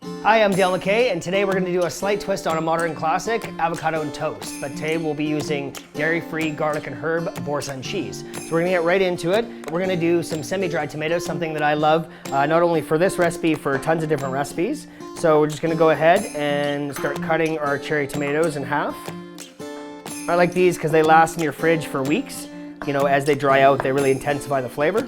Hi, I'm Dale Mackay, and today we're going to do a slight twist on a modern classic, avocado and toast. But today we'll be using dairy-free garlic and herb Boursin cheese. So we're going to get right into it. We're going to do some semi-dried tomatoes, something that I love, not only for this recipe, for tons of different recipes. So we're just going to go ahead and start cutting our cherry tomatoes in half. I like these because they last in your fridge for weeks. You know, as they dry out, they really intensify the flavor.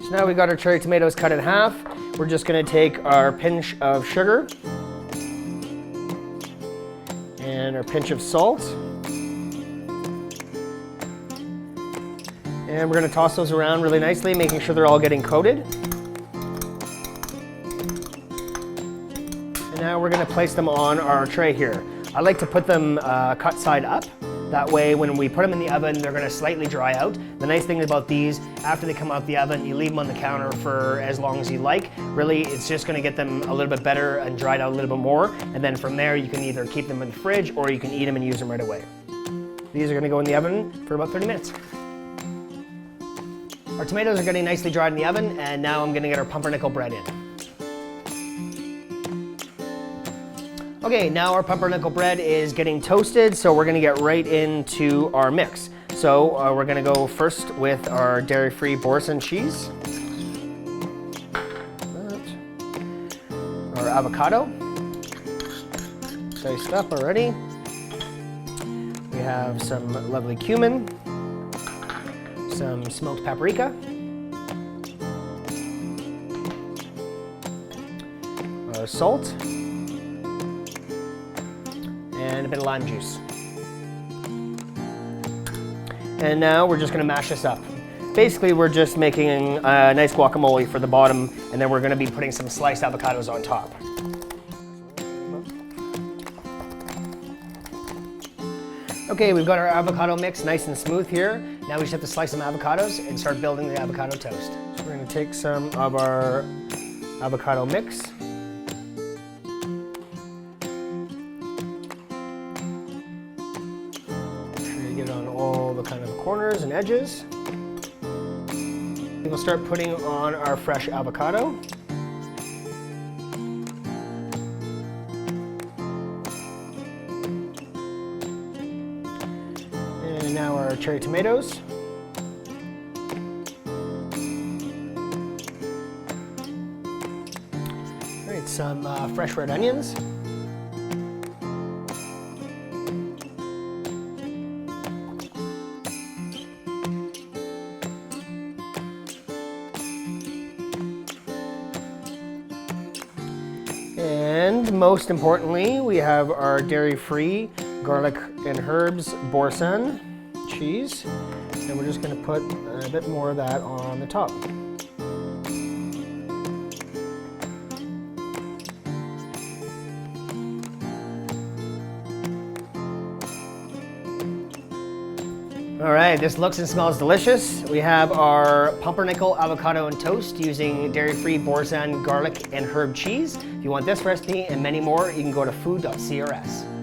So now we've got our cherry tomatoes cut in half. We're just going to take our pinch of sugar and our pinch of salt, and we're going to toss those around really nicely, making sure they're all getting coated. And now we're going to place them on our tray here. I like to put them cut side up. That way, when we put them in the oven, they're going to slightly dry out. The nice thing about these, after they come out the oven, you leave them on the counter for as long as you like. Really, it's just going to get them a little bit better and dried out a little bit more. And then from there, you can either keep them in the fridge or you can eat them and use them right away. These are going to go in the oven for about 30 minutes. Our tomatoes are getting nicely dried in the oven, and now I'm going to get our pumpernickel bread in. Okay, now our pumpernickel bread is getting toasted, so we're gonna get right into our mix. So we're gonna go first with our dairy-free Boursin cheese. Our avocado, diced up already. We have some lovely cumin, some smoked paprika, our salt, and a bit of lime juice. And now we're just going to mash this up. Basically, we're just making a nice guacamole for the bottom, and then we're going to be putting some sliced avocados on top. Okay, we've got our avocado mix nice and smooth here. Now we just have to slice some avocados and start building the avocado toast. So we're going to take some of our avocado mix. Get on all the kind of corners and edges. We'll start putting on our fresh avocado. And now our cherry tomatoes. All right, some fresh red onions. And most importantly, we have our dairy-free garlic and herbs Boursin cheese. And we're just going to put a bit more of that on the top. All right, this looks and smells delicious. We have our pumpernickel avocado and toast using dairy-free Boursin garlic and herb cheese. If you want this recipe and many more, you can go to food.crs.